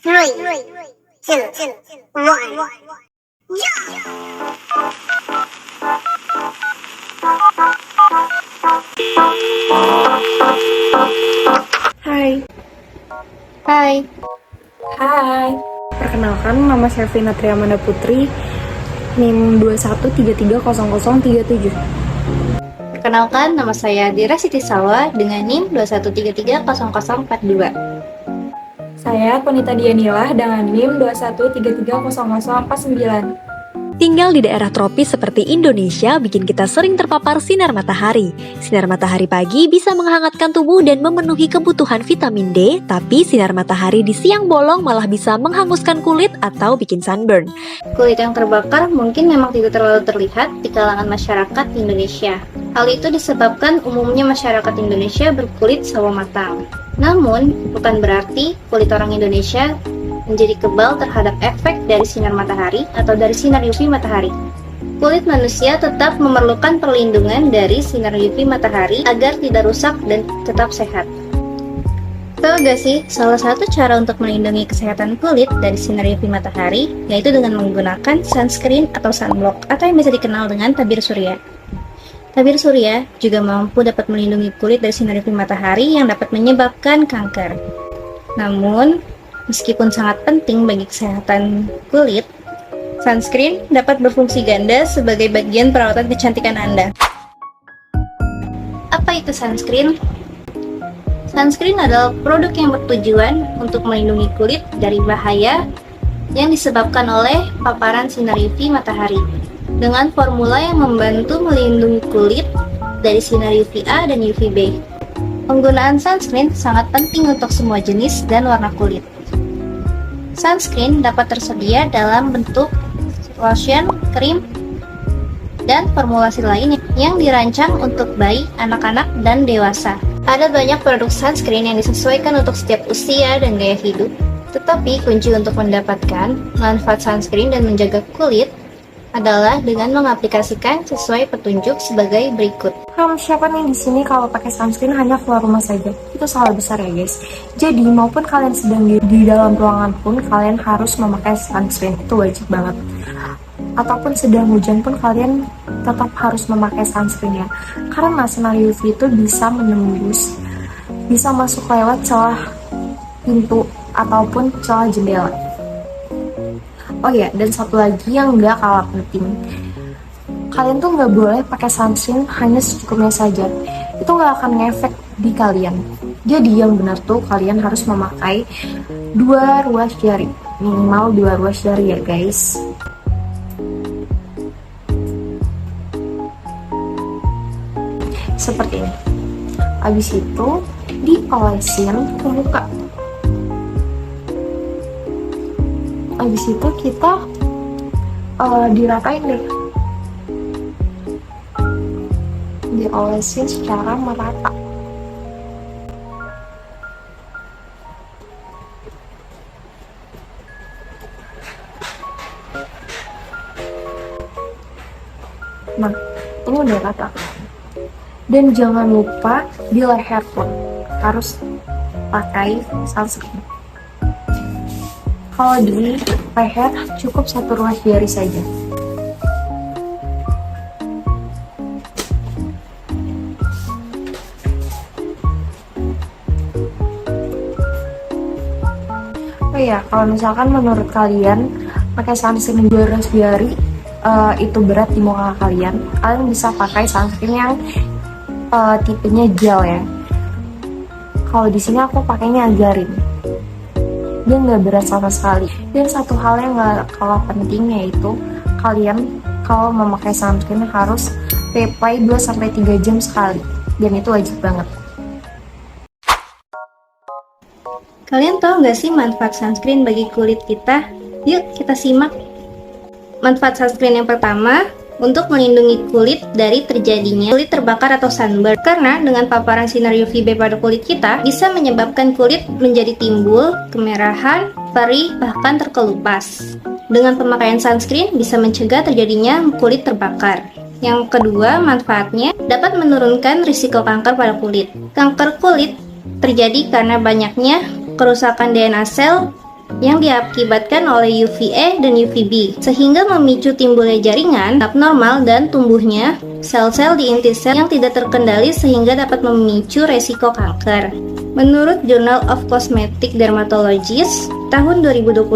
Three, two, one. Hai. Hai, Hai. Perkenalkan, nama saya Vina Triamanda Putri, NIM 21330037. perkenalkan nama saya Dira Siti Salwa dengan NIM 21330042. Saya Konita Dianilah dengan NIM 21330049. Tinggal di daerah tropis seperti Indonesia bikin kita sering terpapar sinar matahari. Sinar matahari pagi bisa menghangatkan tubuh dan memenuhi kebutuhan vitamin D, tapi sinar matahari di siang bolong malah bisa menghanguskan kulit atau bikin sunburn. Kulit yang terbakar mungkin memang tidak terlalu terlihat di kalangan masyarakat Indonesia. Hal itu disebabkan umumnya masyarakat Indonesia berkulit sawo matang. Namun, bukan berarti kulit orang Indonesia menjadi kebal terhadap efek dari sinar matahari atau dari sinar UV matahari. Kulit manusia tetap memerlukan perlindungan dari sinar UV matahari agar tidak rusak dan tetap sehat. Tahu gak sih, salah satu cara untuk melindungi kesehatan kulit dari sinar UV matahari yaitu dengan menggunakan sunscreen atau sunblock atau yang bisa dikenal dengan tabir surya. Tabir surya juga mampu dapat melindungi kulit dari sinar UV matahari yang dapat menyebabkan kanker. Namun, meskipun sangat penting bagi kesehatan kulit, sunscreen dapat berfungsi ganda sebagai bagian perawatan kecantikan Anda. Apa itu sunscreen? Sunscreen adalah produk yang bertujuan untuk melindungi kulit dari bahaya yang disebabkan oleh paparan sinar UV matahari, dengan formula yang membantu melindungi kulit dari sinar UVA dan UVB. Penggunaan sunscreen sangat penting untuk semua jenis dan warna kulit. Sunscreen dapat tersedia dalam bentuk lotion, krim, dan formulasi lain yang dirancang untuk bayi, anak-anak, dan dewasa. Ada banyak produk sunscreen yang disesuaikan untuk setiap usia dan gaya hidup, tetapi kunci untuk mendapatkan manfaat sunscreen dan menjaga kulit adalah dengan mengaplikasikan sesuai petunjuk sebagai berikut. Siapa nih di sini kalau pakai sunscreen hanya keluar rumah saja? Itu salah besar ya guys. Jadi maupun kalian sedang di dalam ruangan pun kalian harus memakai sunscreen, itu wajib banget. Ataupun sedang hujan pun kalian tetap harus memakai sunscreen ya. Karena sinar UV itu bisa menembus, bisa masuk lewat celah pintu ataupun celah jendela. Oh ya, dan satu lagi yang nggak kalah penting, kalian tuh nggak boleh pakai sunscreen hanya secukupnya saja. Itu nggak akan ngefek di kalian. Jadi yang benar tuh kalian harus memakai 2 ruas jari, minimal 2 ruas jari ya guys. Seperti ini. Habis itu diolesin ke muka. Habis itu kita diratain deh, diolesin secara merata. Nah, ini udah rata. Dan jangan lupa di leher pun harus pakai sunscreen. Kalau di leher cukup 1 ruas jari saja. Oh iya, kalau misalkan menurut kalian pakai sunscreen 2 ruas jari itu berat di muka kalian bisa pakai sunscreen yang tipenya gel ya. Kalau di sini aku pakainya Agarin. Dia nggak berat sama sekali. Dan satu hal yang nggak kalah penting yaitu kalian kalau memakai sunscreen harus reapply 2-3 jam sekali, dan itu wajib banget. Kalian tahu nggak sih manfaat sunscreen bagi kulit kita? Yuk kita simak. Manfaat sunscreen yang pertama, untuk melindungi kulit dari terjadinya kulit terbakar atau sunburn. Karena dengan paparan sinar UVB pada kulit kita bisa menyebabkan kulit menjadi timbul kemerahan, perih, bahkan terkelupas. Dengan pemakaian sunscreen bisa mencegah terjadinya kulit terbakar. Yang kedua, manfaatnya dapat menurunkan risiko kanker pada kulit. Kanker kulit terjadi karena banyaknya kerusakan DNA sel yang diakibatkan oleh UVA dan UVB, sehingga memicu timbulnya jaringan abnormal dan tumbuhnya sel-sel di inti sel yang tidak terkendali sehingga dapat memicu resiko kanker. Menurut Journal of Cosmetic Dermatologist tahun 2021,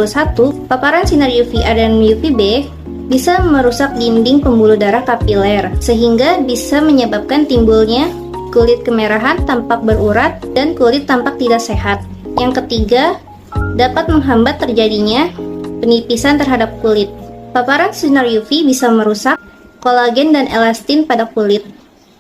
paparan sinar UVA dan UVB bisa merusak dinding pembuluh darah kapiler, sehingga bisa menyebabkan timbulnya kulit kemerahan, tampak berurat, dan kulit tampak tidak sehat. Yang ketiga, dapat menghambat terjadinya penipisan terhadap kulit. Paparan sinar UV bisa merusak kolagen dan elastin pada kulit,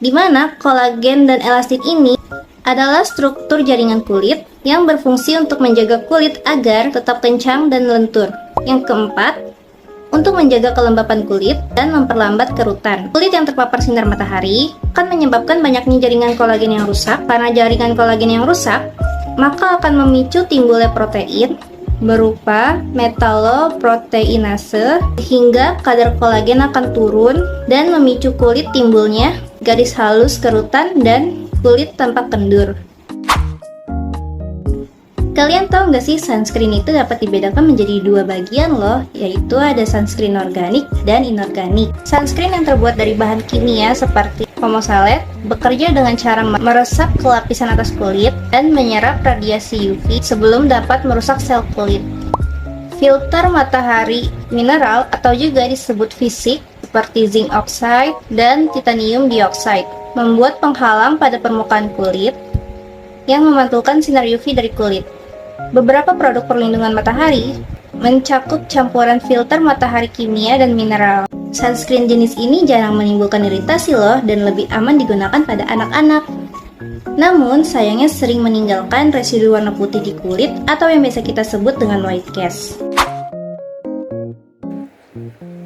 di mana kolagen dan elastin ini adalah struktur jaringan kulit yang berfungsi untuk menjaga kulit agar tetap kencang dan lentur. Yang keempat, untuk menjaga kelembapan kulit dan memperlambat kerutan. Kulit yang terpapar sinar matahari akan menyebabkan banyaknya jaringan kolagen yang rusak. Karena jaringan kolagen yang rusak, maka akan memicu timbulnya protein berupa metaloproteinase, hingga kadar kolagen akan turun dan memicu kulit timbulnya garis halus kerutan dan kulit tampak kendur. Kalian tahu nggak sih, sunscreen itu dapat dibedakan menjadi dua bagian loh, yaitu ada sunscreen organik dan inorganik. Sunscreen yang terbuat dari bahan kimia seperti homosalet bekerja dengan cara meresap ke lapisan atas kulit dan menyerap radiasi UV sebelum dapat merusak sel kulit. Filter matahari mineral atau juga disebut fisik seperti zinc oxide dan titanium dioxide membuat penghalang pada permukaan kulit yang memantulkan sinar UV dari kulit. Beberapa produk perlindungan matahari mencakup campuran filter matahari kimia dan mineral. Sunscreen jenis ini jarang menimbulkan iritasi loh dan lebih aman digunakan pada anak-anak. Namun sayangnya sering meninggalkan residu warna putih di kulit atau yang biasa kita sebut dengan white cast.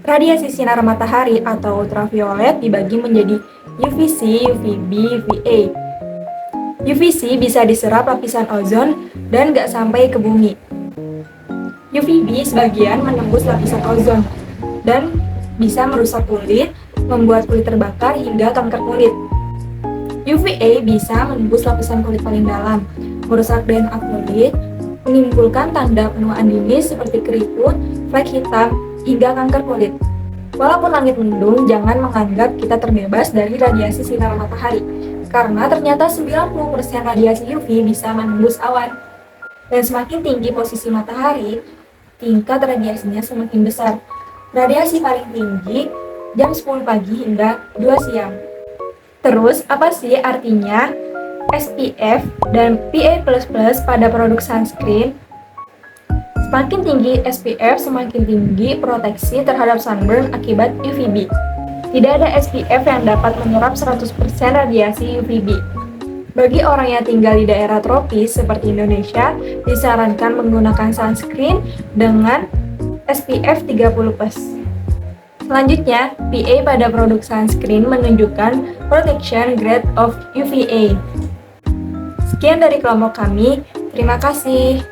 Radiasi sinar matahari atau ultraviolet dibagi menjadi UVC, UVB, UVA. UVC bisa diserap lapisan ozon dan nggak sampai ke bumi. UVB sebagian menembus lapisan ozon dan bisa merusak kulit, membuat kulit terbakar hingga kanker kulit. UVA bisa menembus lapisan kulit paling dalam, merusak DNA kulit, menimbulkan tanda penuaan dini seperti keriput, flek hitam, hingga kanker kulit. Walaupun langit mendung, jangan menganggap kita terbebas dari radiasi sinar matahari, karena ternyata 90% radiasi UV bisa menembus awan. Dan semakin tinggi posisi matahari, tingkat radiasinya semakin besar. Radiasi paling tinggi jam 10 pagi hingga 2 siang. Terus, apa sih artinya SPF dan PA++ pada produk sunscreen? Semakin tinggi SPF, semakin tinggi proteksi terhadap sunburn akibat UVB. Tidak ada SPF yang dapat menyerap 100% radiasi UVB. Bagi orang yang tinggal di daerah tropis seperti Indonesia, disarankan menggunakan sunscreen dengan SPF 30+. Selanjutnya, PA pada produk sunscreen menunjukkan Protection Grade of UVA. Sekian dari kelompok kami, terima kasih.